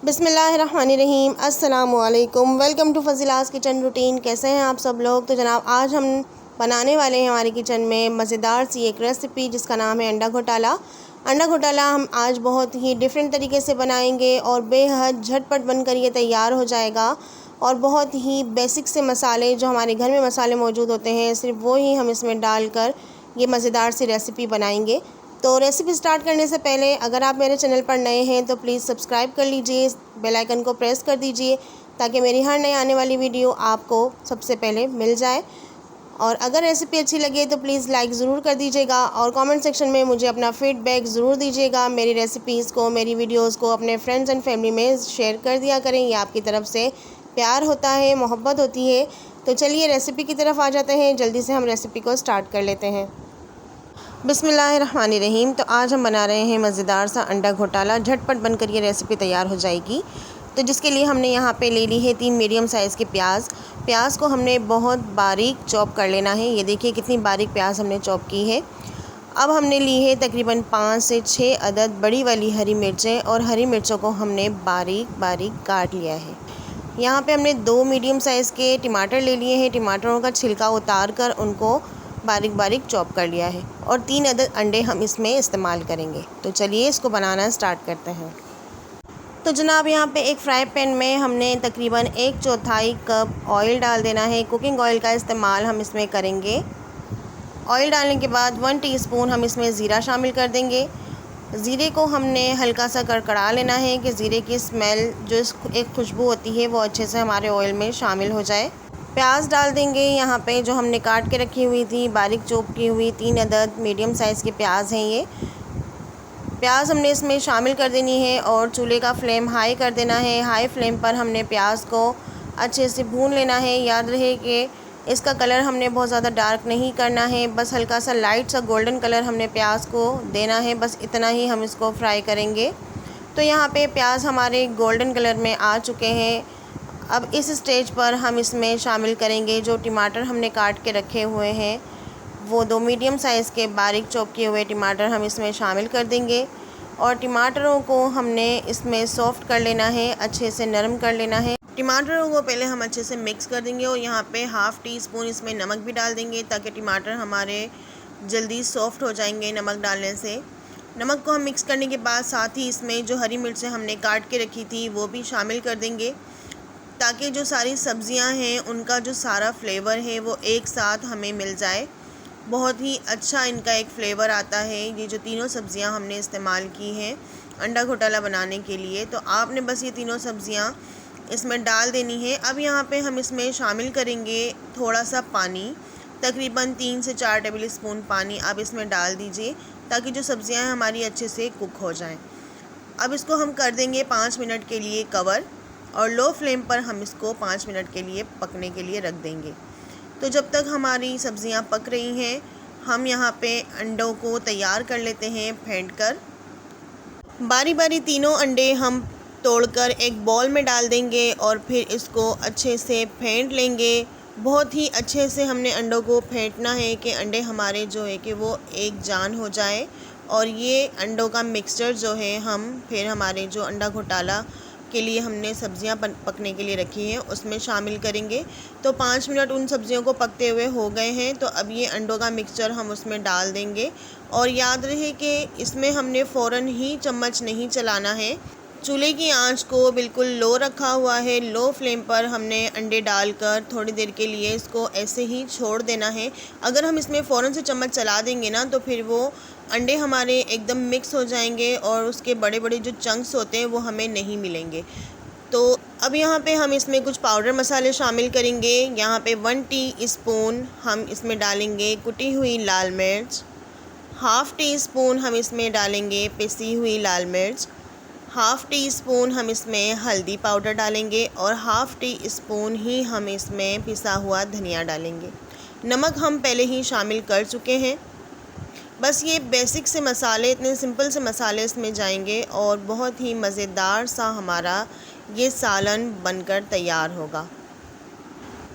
बिस्मिल्लाहिर्रहमानिर्रहीम। अस्सलामुअलैकुम। Welcome to Fazila's kitchen routine. कैसे हैं आप सब लोग। तो जनाब आज हम बनाने वाले हैं हमारे किचन में मज़ेदार सी एक रेसिपी जिसका नाम है अंडा घोटाला। अंडा घोटाला हम आज बहुत ही डिफरेंट तरीके से बनाएंगे और बेहद झटपट बनकर ये तैयार हो जाएगा। और बहुत ही बेसिक से मसाले जो हमारे घर में मसाले मौजूद होते हैं सिर्फ वो ही हम इसमें डालकर ये मज़ेदार सी रेसिपी बनाएंगे। तो रेसिपी स्टार्ट करने से पहले अगर आप मेरे चैनल पर नए हैं तो प्लीज़ सब्सक्राइब कर लीजिए, बेल आइकन को प्रेस कर दीजिए ताकि मेरी हर नई आने वाली वीडियो आपको सबसे पहले मिल जाए। और अगर रेसिपी अच्छी लगे तो प्लीज़ लाइक ज़रूर कर दीजिएगा और कमेंट सेक्शन में मुझे अपना फ़ीडबैक ज़रूर दीजिएगा। मेरी रेसिपीज़ को, मेरी वीडियोज़ को अपने फ्रेंड्स एंड फैमिली में शेयर कर दिया करें। ये आपकी तरफ से प्यार होता है, मोहब्बत होती है। तो चलिए रेसिपी की तरफ आ जाते हैं। जल्दी से हम रेसिपी को स्टार्ट कर लेते हैं। बिस्मिल्लाहिर्रहमानिर्रहीम। तो आज हम बना रहे हैं मज़ेदार सा अंडा घोटाला। झटपट बनकर ये रेसिपी तैयार हो जाएगी। तो जिसके लिए हमने यहाँ पे ले ली है 3 मीडियम साइज़ के प्याज को हमने बहुत बारीक चॉप कर लेना है। ये देखिए कितनी बारीक प्याज हमने चॉप की है। अब हमने ली है तकरीबन 5 से 6 अदद बड़ी वाली हरी मिर्चें और हरी मिर्चों को हमने बारीक बारीक काट लिया है। यहाँ पे हमने 2 मीडियम साइज़ के टमाटर ले लिए हैं। टमाटरों का छिलका उतार कर उनको बारीक बारीक चॉप कर लिया है और 3 अदद अंडे हम इसमें इस्तेमाल करेंगे। तो चलिए इसको बनाना स्टार्ट करते हैं। तो जनाब यहाँ पे एक फ्राई पैन में हमने तकरीबन 1/4 कप ऑयल डाल देना है। कुकिंग ऑयल का इस्तेमाल हम इसमें करेंगे। ऑयल डालने के बाद 1 टीस्पून हम इसमें ज़ीरा शामिल कर देंगे। ज़ीरे को हमने हल्का सा कड़कड़ा लेना है कि ज़ीरे की स्मेल जो एक खुशबू होती है वो अच्छे से हमारे ऑयल में शामिल हो जाए। प्याज डाल देंगे। यहाँ पे जो हमने काट के रखी हुई थी बारीक चॉप की हुई 3 अदद मीडियम साइज़ के प्याज हैं। ये प्याज हमने इसमें शामिल कर देनी है और चूल्हे का फ्लेम हाई कर देना है। हाई फ्लेम पर हमने प्याज को अच्छे से भून लेना है। याद रहे कि इसका कलर हमने बहुत ज़्यादा डार्क नहीं करना है, बस हल्का सा लाइट सा गोल्डन कलर हमने प्याज को देना है। बस इतना ही हम इसको फ्राई करेंगे। तो यहाँ पे प्याज हमारे गोल्डन कलर में आ चुके हैं। अब इस स्टेज पर हम इसमें शामिल करेंगे जो टमाटर हमने काट के रखे हुए हैं। वो 2 मीडियम साइज़ के बारीक चॉप किए हुए टमाटर हम इसमें शामिल कर देंगे और टमाटरों को हमने इसमें सॉफ़्ट कर लेना है, अच्छे से नरम कर लेना है। टमाटरों को पहले हम अच्छे से मिक्स कर देंगे और यहाँ पे ½ टीस्पून इसमें नमक भी डाल देंगे ताकि टमाटर हमारे जल्दी सॉफ़्ट हो जाएंगे नमक डालने से। नमक को हम मिक्स करने के बाद साथ ही इसमें जो हरी मिर्चें हमने काट के रखी थी वो भी शामिल कर देंगे ताकि जो सारी सब्ज़ियां हैं उनका जो सारा फ्लेवर है वो एक साथ हमें मिल जाए। बहुत ही अच्छा इनका एक फ़्लेवर आता है। ये जो तीनों सब्ज़ियां हमने इस्तेमाल की हैं अंडा घोटाला बनाने के लिए, तो आपने बस ये तीनों सब्ज़ियां इसमें डाल देनी है। अब यहाँ पे हम इसमें शामिल करेंगे थोड़ा सा पानी, तकरीबन 3 से 4 टेबल स्पून पानी आप इसमें डाल दीजिए ताकि जो सब्ज़ियाँ हैं हमारी अच्छे से कुक हो जाएँ। अब इसको हम कर देंगे 5 मिनट के लिए कवर और लो फ्लेम पर हम इसको 5 मिनट के लिए पकने के लिए रख देंगे। तो जब तक हमारी सब्ज़ियां पक रही हैं हम यहाँ पे अंडों को तैयार कर लेते हैं फेंट कर। बारी बारी तीनों अंडे हम तोड़कर एक बॉल में डाल देंगे और फिर इसको अच्छे से फेंट लेंगे। बहुत ही अच्छे से हमने अंडों को फेंटना है कि अंडे हमारे जो है कि वो एक जान हो जाए। और ये अंडों का मिक्सचर जो है हम फिर हमारे जो अंडा घोटाला के लिए हमने सब्ज़ियां पकने के लिए रखी हैं उसमें शामिल करेंगे। तो 5 मिनट उन सब्ज़ियों को पकते हुए हो गए हैं। तो अब ये अंडों का मिक्सचर हम उसमें डाल देंगे और याद रहे कि इसमें हमने फ़ौरन ही चम्मच नहीं चलाना है। चूल्हे की आंच को बिल्कुल लो रखा हुआ है। लो फ्लेम पर हमने अंडे डालकर थोड़ी देर के लिए इसको ऐसे ही छोड़ देना है। अगर हम इसमें फ़ौरन से चम्मच चला देंगे ना तो फिर वो अंडे हमारे एकदम मिक्स हो जाएंगे और उसके बड़े बड़े जो चंक्स होते हैं वो हमें नहीं मिलेंगे। तो अब यहाँ पे हम इसमें कुछ पाउडर मसाले शामिल करेंगे। यहाँ पे 1 टीस्पून हम इसमें डालेंगे कुटी हुई लाल मिर्च, ½ टीस्पून हम इसमें डालेंगे पिसी हुई लाल मिर्च, ½ टीस्पून हम इसमें हल्दी पाउडर डालेंगे और ½ टीस्पून ही हम इसमें पिसा हुआ धनिया डालेंगे। नमक हम पहले ही शामिल कर चुके हैं। बस ये बेसिक से मसाले, इतने सिंपल से मसाले इसमें जाएंगे और बहुत ही मज़ेदार सा हमारा ये सालन बनकर तैयार होगा।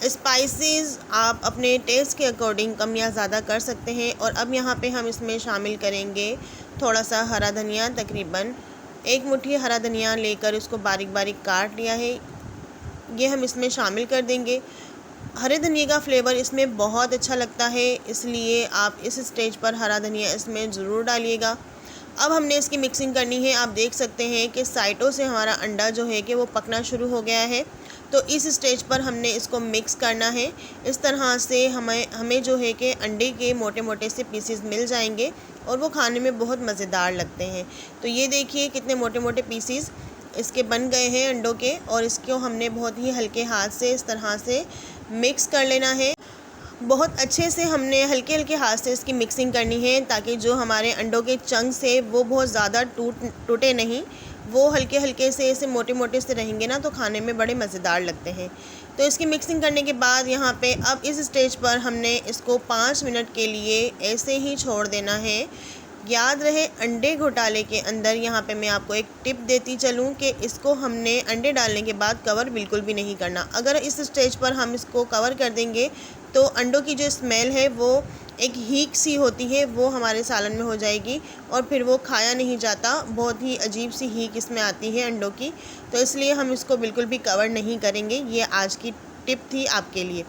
स्पाइसेस आप अपने टेस्ट के अकॉर्डिंग कम या ज़्यादा कर सकते हैं। और अब यहाँ पे हम इसमें शामिल करेंगे थोड़ा सा हरा धनिया, तकरीबन 1 मुट्ठी हरा धनिया लेकर उसको बारीक बारीक काट लिया है, ये हम इसमें शामिल कर देंगे। हरे धनिए का फ्लेवर इसमें बहुत अच्छा लगता है, इसलिए आप इस स्टेज पर हरा धनिया इसमें ज़रूर डालिएगा। अब हमने इसकी मिक्सिंग करनी है। आप देख सकते हैं कि साइडों से हमारा अंडा जो है कि वो पकना शुरू हो गया है। तो इस स्टेज पर हमने इसको मिक्स करना है। इस तरह से हमें जो है कि अंडे के मोटे मोटे से पीसेस मिल जाएंगे और वो खाने में बहुत मज़ेदार लगते हैं। तो ये देखिए कितने मोटे मोटे पीसेस इसके बन गए हैं अंडों के, और इसको हमने बहुत ही हल्के हाथ से इस तरह से मिक्स कर लेना है। बहुत अच्छे से हमने हल्के हल्के हाथ से इसकी मिक्सिंग करनी है, ताकि जो हमारे अंडों के चंक्स है वो बहुत ज़्यादा टूटे नहीं, वो हल्के हल्के से ऐसे मोटे मोटे से रहेंगे ना, तो खाने में बड़े मज़ेदार लगते हैं। तो इसकी मिक्सिंग करने के बाद यहाँ पे अब इस स्टेज पर हमने इसको 5 मिनट के लिए ऐसे ही छोड़ देना है। याद रहे अंडे घोटाले के अंदर यहाँ पे मैं आपको एक टिप देती चलूँ कि इसको हमने अंडे डालने के बाद कवर बिल्कुल भी नहीं करना। अगर इस स्टेज पर हम इसको कवर कर देंगे तो अंडों की जो स्मेल है वो एक हीक सी होती है, वो हमारे सालन में हो जाएगी और फिर वो खाया नहीं जाता। बहुत ही अजीब सी हीक इसमें आती है अंडों की, तो इसलिए हम इसको बिल्कुल भी कवर नहीं करेंगे। ये आज की टिप थी आपके लिए।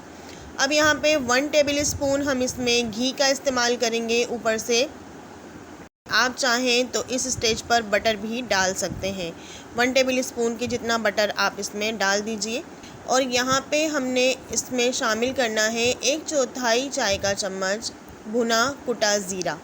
अब यहाँ पे 1 टेबल स्पून हम इसमें घी का इस्तेमाल करेंगे ऊपर से। आप चाहें तो इस स्टेज पर बटर भी डाल सकते हैं। 1 टेबल स्पून के जितना बटर आप इसमें डाल दीजिए। और यहाँ पे हमने इसमें शामिल करना है 1/4 चाय का चम्मच भुना कुटा ज़ीरा।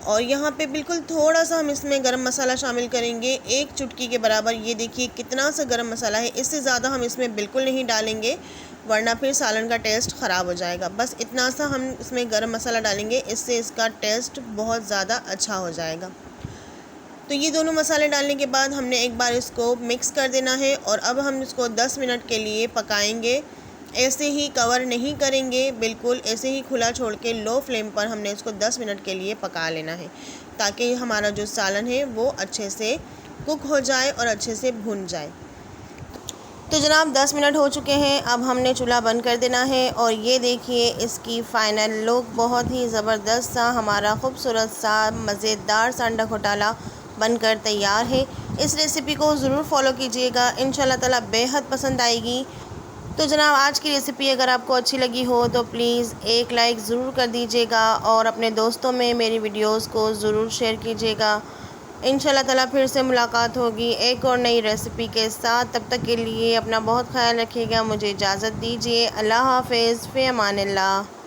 और यहाँ पे बिल्कुल थोड़ा सा हम इसमें गरम मसाला शामिल करेंगे, 1 चुटकी के बराबर। ये देखिए कितना सा गरम मसाला है, इससे ज़्यादा हम इसमें बिल्कुल नहीं डालेंगे वरना फिर सालन का टेस्ट ख़राब हो जाएगा। बस इतना सा हम इसमें गरम मसाला डालेंगे, इससे इसका टेस्ट बहुत ज़्यादा अच्छा हो जाएगा। तो ये दोनों मसाले डालने के बाद हमने एक बार इसको मिक्स कर देना है और अब हम इसको 10 मिनट के लिए पकाएंगे। ऐसे ही कवर नहीं करेंगे, बिल्कुल ऐसे ही खुला छोड़ के लो फ्लेम पर हमने इसको 10 मिनट के लिए पका लेना है, ताकि हमारा जो सालन है वो अच्छे से कुक हो जाए और अच्छे से भुन जाए। तो जनाब 10 मिनट हो चुके हैं, अब हमने चूल्हा बंद कर देना है। और ये देखिए इसकी फ़ाइनल लुक बहुत ही ज़बरदस्त सा, हमारा खूबसूरत सा मज़ेदार सा अंडा घोटाला बनकर तैयार है। इस रेसिपी को ज़रूर फॉलो कीजिएगा, इंशाल्लाह ताला बेहद पसंद आएगी। तो जनाब आज की रेसिपी अगर आपको अच्छी लगी हो तो प्लीज़ एक लाइक ज़रूर कर दीजिएगा और अपने दोस्तों में मेरी वीडियोस को ज़रूर शेयर कीजिएगा। इंशाल्लाह ताला फिर से मुलाकात होगी एक और नई रेसिपी के साथ। तब तक के लिए अपना बहुत ख्याल रखिएगा। मुझे इजाज़त दीजिए। अल्लाह हाफ़िज़, फ़ी अमानिल्लाह।